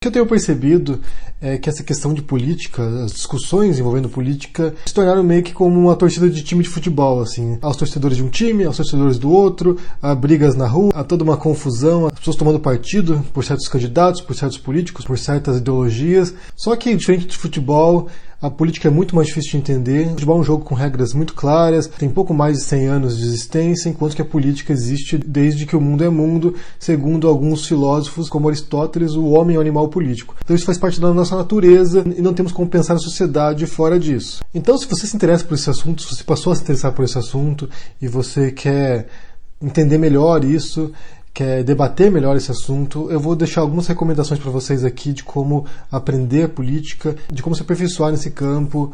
O que eu tenho percebido é que essa questão de política, as discussões envolvendo política, se tornaram meio que como uma torcida de time de futebol, assim. Há os torcedores de um time, há os torcedores do outro, há brigas na rua, há toda uma confusão, as pessoas tomando partido por certos candidatos, por certos políticos, por certas ideologias. Só que, diferente de futebol, a política é muito mais difícil de entender. O futebol é um jogo com regras muito claras, tem pouco mais de 100 anos de existência, enquanto que a política existe desde que o mundo é mundo, segundo alguns filósofos como Aristóteles, o homem é um animal político. Então isso faz parte da nossa natureza e não temos como pensar a sociedade fora disso. Então, se você se interessa por esse assunto, se você passou a se interessar por esse assunto e você quer entender melhor isso, quer debater melhor esse assunto, eu vou deixar algumas recomendações para vocês aqui de como aprender política, de como se aperfeiçoar nesse campo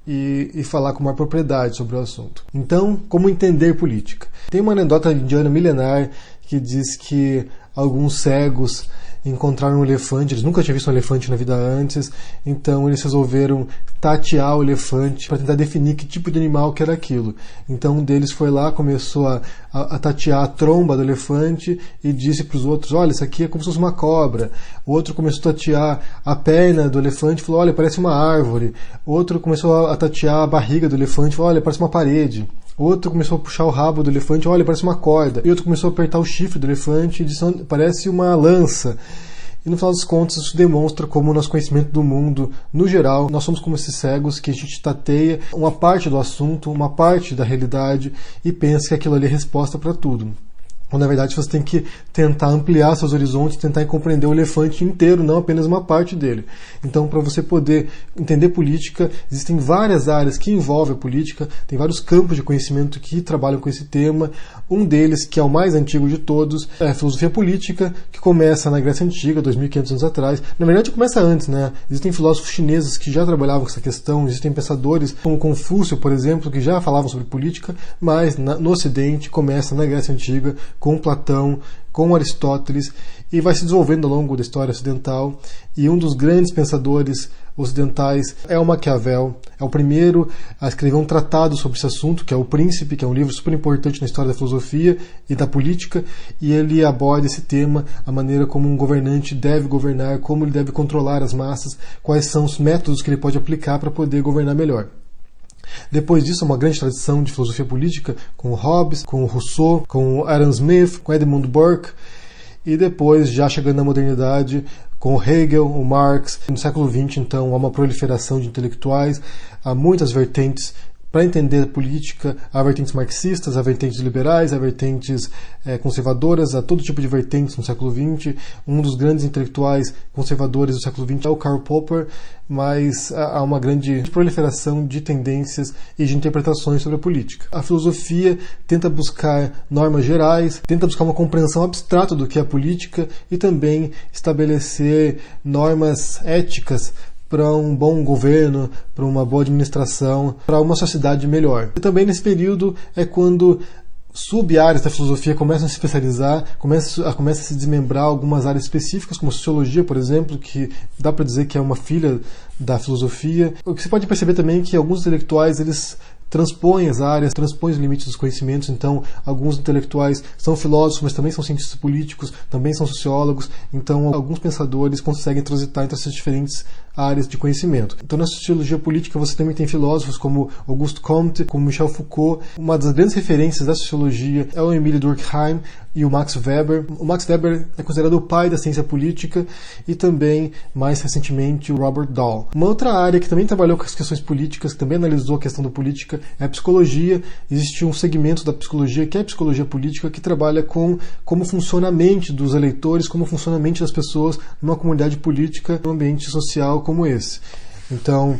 e falar com maior propriedade sobre o assunto. Então, como entender política? Tem uma anedota indiana milenar que diz que alguns cegos encontraram um elefante, eles nunca tinham visto um elefante na vida antes, então eles resolveram tatear o elefante para tentar definir que tipo de animal que era aquilo. Então um deles foi lá, começou a tatear a tromba do elefante e disse para os outros: olha, isso aqui é como se fosse uma cobra. O outro começou a tatear a perna do elefante e falou: olha, parece uma árvore. Outro começou a tatear a barriga do elefante e falou: olha, parece uma parede. Outro começou a puxar o rabo do elefante, olha, parece uma corda. E outro começou a apertar o chifre do elefante e disse: parece uma lança. E no final dos contos isso demonstra como o nosso conhecimento do mundo, no geral, nós somos como esses cegos que a gente tateia uma parte do assunto, uma parte da realidade e pensa que aquilo ali é resposta para tudo. Quando, na verdade, você tem que tentar ampliar seus horizontes, tentar compreender o elefante inteiro, não apenas uma parte dele. Então, para você poder entender política, existem várias áreas que envolvem a política, tem vários campos de conhecimento que trabalham com esse tema. Um deles, que é o mais antigo de todos, é a filosofia política, que começa na Grécia Antiga, 2.500 anos atrás. Na verdade, começa antes, né? Existem filósofos chineses que já trabalhavam com essa questão, existem pensadores como Confúcio, por exemplo, que já falavam sobre política, mas no Ocidente começa na Grécia Antiga, com Platão, com Aristóteles, e vai se desenvolvendo ao longo da história ocidental. E um dos grandes pensadores ocidentais é o Maquiavel. É o primeiro a escrever um tratado sobre esse assunto, que é O Príncipe, que é um livro super importante na história da filosofia e da política, e ele aborda esse tema, a maneira como um governante deve governar, como ele deve controlar as massas, quais são os métodos que ele pode aplicar para poder governar melhor. Depois disso, uma grande tradição de filosofia política com Hobbes, com Rousseau, com Adam Smith, com Edmund Burke, e depois, já chegando na modernidade, com Hegel, o Marx. No século XX, então, há uma proliferação de intelectuais, há muitas vertentes. Para entender a política, há vertentes marxistas, há vertentes liberais, há vertentes conservadoras, há todo tipo de vertentes no século XX. Um dos grandes intelectuais conservadores do século XX é o Karl Popper, mas há uma grande proliferação de tendências e de interpretações sobre a política. A filosofia tenta buscar normas gerais, tenta buscar uma compreensão abstrata do que é a política e também estabelecer normas éticas para um bom governo, para uma boa administração, para uma sociedade melhor. E também nesse período é quando sub-áreas da filosofia começam a se especializar, começa a se desmembrar algumas áreas específicas, como a sociologia, por exemplo, que dá para dizer que é uma filha da filosofia. O que você pode perceber também é que alguns intelectuais, eles transpõem as áreas, transpõem os limites dos conhecimentos. Então, alguns intelectuais são filósofos, mas também são cientistas políticos, também são sociólogos. Então, alguns pensadores conseguem transitar entre essas diferentes áreas de conhecimento. Então, na sociologia política, você também tem filósofos como Auguste Comte, como Michel Foucault. Uma das grandes referências da sociologia é o Emile Durkheim e o Max Weber. O Max Weber é considerado o pai da ciência política e também, mais recentemente, o Robert Dahl. Uma outra área que também trabalhou com as questões políticas, que também analisou a questão da política, é a psicologia. Existe um segmento da psicologia, que é a psicologia política, que trabalha com como funciona a mente dos eleitores, como funciona a mente das pessoas numa comunidade política, num ambiente social como esse. Então,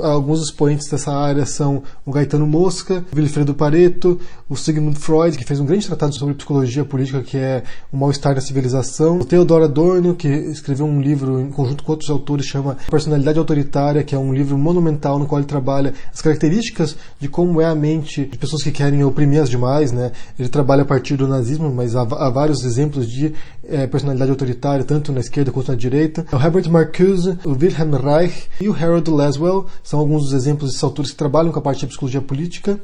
alguns expoentes dessa área são o Gaetano Mosca, o Vilfredo Pareto, o Sigmund Freud, que fez um grande tratado sobre psicologia política, que é O Mal-Estar da Civilização, o Theodor Adorno, que escreveu um livro em conjunto com outros autores, chama Personalidade Autoritária, que é um livro monumental no qual ele trabalha as características de como é a mente de pessoas que querem oprimir as demais, né? Ele trabalha a partir do nazismo, mas há vários exemplos de personalidade autoritária, tanto na esquerda quanto na direita. O Herbert Marcuse, o Wilhelm Reich e o Harold Laswell são alguns dos exemplos desses autores que trabalham com a parte da psicologia política.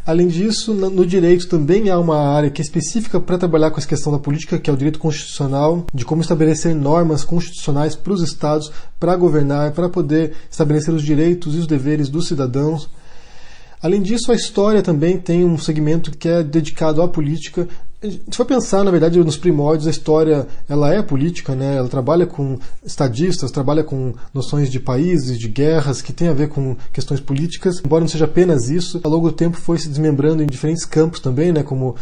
Além disso, no direito também há uma área que é específica para trabalhar com essa questão da política, que é o direito constitucional, de como estabelecer normas constitucionais para os estados, para governar, para poder estabelecer os direitos e os deveres dos cidadãos. Além disso, a história também tem um segmento que é dedicado à política. Se for pensar, na verdade, nos primórdios, a história ela é política, né? Ela trabalha com estadistas, trabalha com noções de países, de guerras, que tem a ver com questões políticas. Embora não seja apenas isso, ao longo do tempo foi se desmembrando em diferentes campos também, né? Como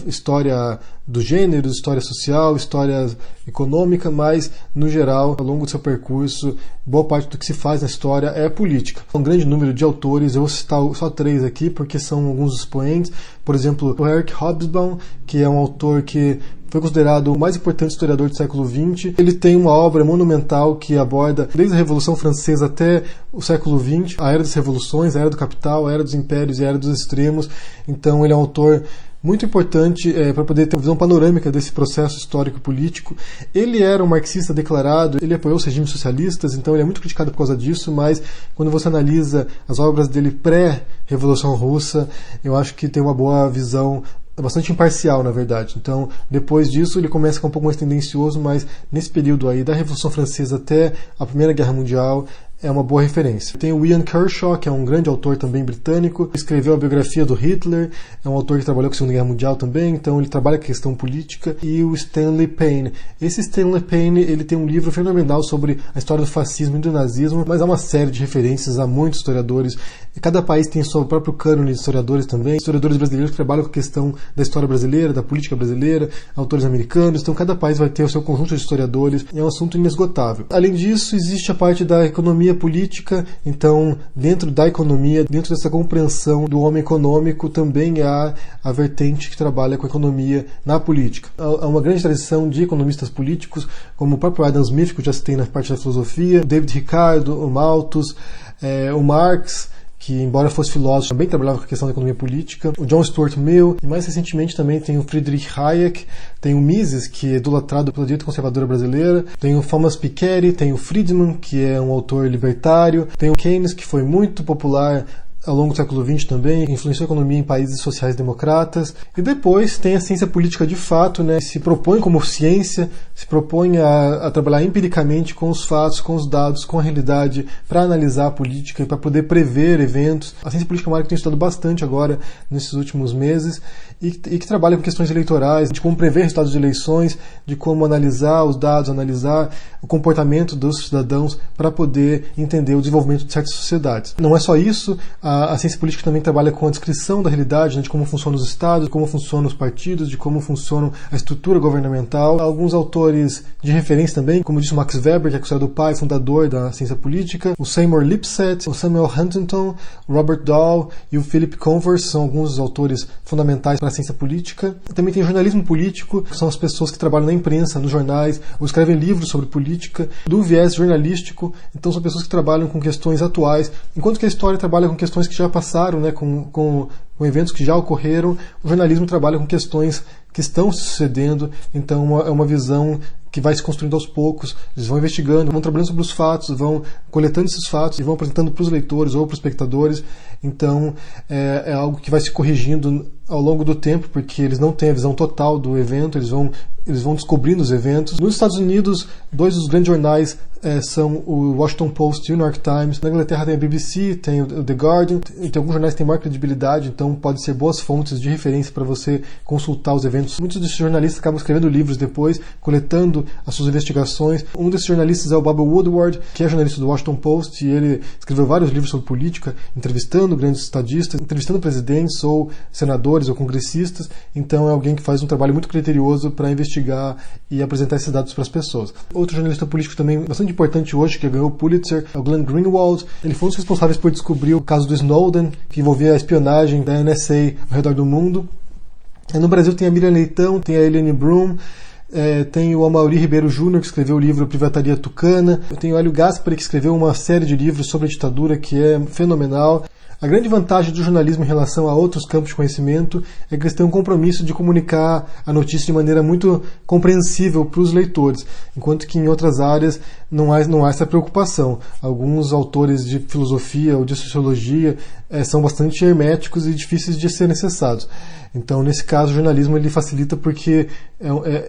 história do gênero, história social, história econômica, mas, no geral, ao longo do seu percurso, boa parte do que se faz na história é política. Um grande número de autores, eu vou citar só 3 aqui, porque são alguns dos expoentes. Por exemplo, o Eric Hobsbawm, que é um autor que foi considerado o mais importante historiador do século XX. Ele tem uma obra monumental que aborda desde a Revolução Francesa até o século XX, a Era das Revoluções, a Era do Capital, a Era dos Impérios e a Era dos Extremos. Então ele é um autor muito importante para poder ter uma visão panorâmica desse processo histórico-político. Ele era um marxista declarado, ele apoiou os regimes socialistas, então ele é muito criticado por causa disso, mas quando você analisa as obras dele pré-Revolução Russa, eu acho que tem uma boa visão, bastante imparcial, na verdade. Então, depois disso, ele começa a ficar um pouco mais tendencioso, mas nesse período aí, da Revolução Francesa até a Primeira Guerra Mundial, é uma boa referência. Tem o Ian Kershaw, que é um grande autor também britânico, escreveu a biografia do Hitler, é um autor que trabalhou com a Segunda Guerra Mundial também, então ele trabalha com a questão política. E o Stanley Payne. Esse Stanley Payne, ele tem um livro fenomenal sobre a história do fascismo e do nazismo, mas há uma série de referências a muitos historiadores. Cada país tem seu próprio cânone de historiadores também, historiadores brasileiros que trabalham com a questão da história brasileira, da política brasileira, autores americanos, então cada país vai ter o seu conjunto de historiadores, é um assunto inesgotável. Além disso, existe a parte da economia política, então dentro da economia, dentro dessa compreensão do homem econômico, também há a vertente que trabalha com a economia na política. Há uma grande tradição de economistas políticos, como o próprio Adam Smith, que eu já citei na parte da filosofia, o David Ricardo, o Malthus, o Marx, que embora fosse filósofo, também trabalhava com a questão da economia política, o John Stuart Mill, e mais recentemente também tem o Friedrich Hayek, tem o Mises, que é idolatrado pela direita conservadora brasileira, tem o Thomas Piketty, tem o Friedman, que é um autor libertário, tem o Keynes, que foi muito popular ao longo do século XX também, influenciou a economia em países sociais-democratas. E depois tem a ciência política de fato, né? Se propõe como ciência, se propõe a trabalhar empiricamente com os fatos, com os dados, com a realidade, para analisar a política e para poder prever eventos. A ciência política é uma área que tem estudado bastante agora, nesses últimos meses, e que trabalha com questões eleitorais, de como prever resultados de eleições, de como analisar os dados, analisar o comportamento dos cidadãos para poder entender o desenvolvimento de certas sociedades. Não é só isso, a ciência política também trabalha com a descrição da realidade, né, de como funcionam os estados, de como funcionam os partidos, de como funciona a estrutura governamental. Alguns autores de referência também, como disse o Max Weber, que é considerado o pai fundador da ciência política, o Seymour Lipset, o Samuel Huntington, o Robert Dahl e o Philip Converse são alguns dos autores fundamentais para a ciência política. Também tem o jornalismo político, que são as pessoas que trabalham na imprensa, nos jornais, ou escrevem livros sobre política, do viés jornalístico. Então são pessoas que trabalham com questões atuais, enquanto que a história trabalha com questões que já passaram, né, com eventos que já ocorreram. O jornalismo trabalha com questões que estão sucedendo, então é uma visão que vai se construindo aos poucos. Eles vão investigando, vão trabalhando sobre os fatos, vão coletando esses fatos e vão apresentando para os leitores ou para os espectadores. Então é algo que vai se corrigindo ao longo do tempo, porque eles não têm a visão total do evento, eles vão descobrindo os eventos. Nos Estados Unidos, 2 dos grandes jornais são o Washington Post e o New York Times. Na Inglaterra tem a BBC, tem o The Guardian, tem alguns jornais que têm maior credibilidade, então podem ser boas fontes de referência para você consultar os eventos. Muitos desses jornalistas acabam escrevendo livros depois, coletando as suas investigações. Um desses jornalistas é o Bob Woodward, que é jornalista do Washington Post, e ele escreveu vários livros sobre política, entrevistando grandes estadistas, entrevistando presidentes ou senadores ou congressistas. Então é alguém que faz um trabalho muito criterioso para investigar e apresentar esses dados para as pessoas. Outro jornalista político também bastante importante hoje, que ganhou o Pulitzer, é o Glenn Greenwald. Ele foi um dos responsáveis por descobrir o caso do Snowden, que envolvia a espionagem da NSA ao redor do mundo. No Brasil tem a Miriam Leitão, tem a Helene Brum, tem o Amaury Ribeiro Júnior, que escreveu o livro Privataria Tucana. Tem o Hélio Gaspari, que escreveu uma série de livros sobre a ditadura que é fenomenal. A grande vantagem do jornalismo em relação a outros campos de conhecimento é que eles têm um compromisso de comunicar a notícia de maneira muito compreensível para os leitores, enquanto que em outras áreas não há essa preocupação. Alguns autores de filosofia ou de sociologia são bastante herméticos e difíceis de serem acessados. Então, nesse caso, o jornalismo ele facilita porque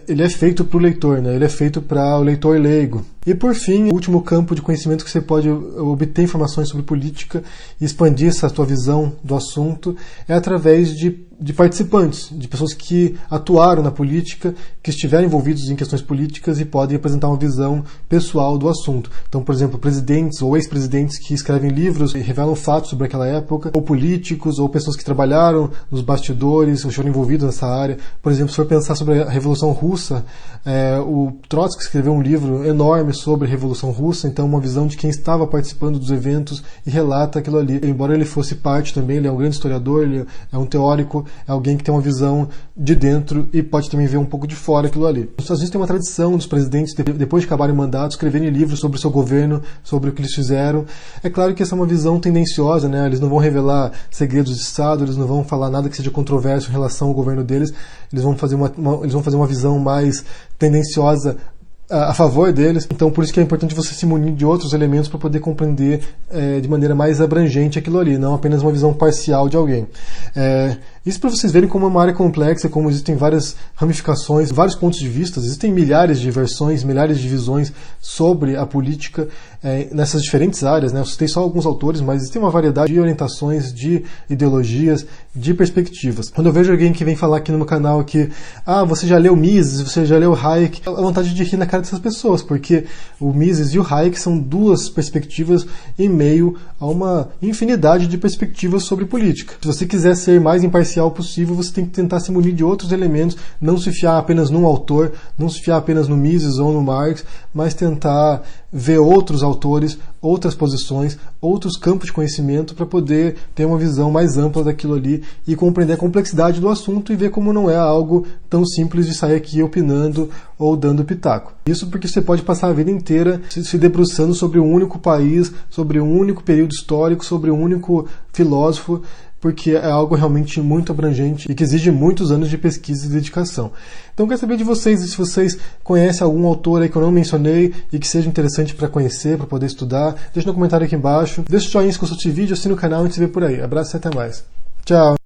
ele é feito para o leitor, né? Ele é feito para o leitor leigo. E, por fim, o último campo de conhecimento que você pode obter informações sobre política e expandir essa tua visão do assunto é através de participantes, de pessoas que atuaram na política, que estiveram envolvidos em questões políticas e podem apresentar uma visão pessoal do assunto. Então, por exemplo, presidentes ou ex-presidentes que escrevem livros e revelam fatos sobre aquela época, ou políticos, ou pessoas que trabalharam nos bastidores, ou estiveram envolvidos nessa área. Por exemplo, se for pensar sobre a Revolução Russa, o Trotsky escreveu um livro enorme sobre a Revolução Russa, então uma visão de quem estava participando dos eventos e relata aquilo ali. Embora ele fosse parte também, ele é um grande historiador, ele é um teórico, é alguém que tem uma visão de dentro e pode também ver um pouco de fora aquilo ali. Os Estados Unidos tem uma tradição dos presidentes, depois de acabarem o mandato, escreverem livros sobre o seu governo, sobre o que eles fizeram. É claro que essa é uma visão tendenciosa, né? Eles não vão revelar segredos de Estado, eles não vão falar nada que seja controverso em relação ao governo deles, eles vão fazer uma visão mais tendenciosa a favor deles. Então, por isso que é importante você se munir de outros elementos para poder compreender de maneira mais abrangente aquilo ali, não apenas uma visão parcial de alguém. Isso para vocês verem como é uma área complexa, como existem várias ramificações, vários pontos de vista, existem milhares de versões, milhares de visões sobre a política nessas diferentes áreas, né? Eu citei só alguns autores, mas existe uma variedade de orientações, de ideologias, de perspectivas. Quando eu vejo alguém que vem falar aqui no meu canal que você já leu Mises, você já leu Hayek, a vontade de rir na cara dessas pessoas, porque o Mises e o Hayek são duas perspectivas em meio a uma infinidade de perspectivas sobre política. Se você quiser ser mais imparcial possível, você tem que tentar se munir de outros elementos, não se fiar apenas num autor, não se fiar apenas no Mises ou no Marx, mas tentar ver outros autores, outras posições, outros campos de conhecimento para poder ter uma visão mais ampla daquilo ali e compreender a complexidade do assunto e ver como não é algo tão simples de sair aqui opinando ou dando pitaco. Isso porque você pode passar a vida inteira se debruçando sobre um único país, sobre um único período histórico, sobre um único filósofo, porque é algo realmente muito abrangente e que exige muitos anos de pesquisa e dedicação. Então, eu quero saber de vocês, se vocês conhecem algum autor aí que eu não mencionei e que seja interessante para conhecer, para poder estudar. Deixa no comentário aqui embaixo. Deixa o joinha se gostou desse vídeo, assina o canal e a gente se vê por aí. Abraço e até mais. Tchau!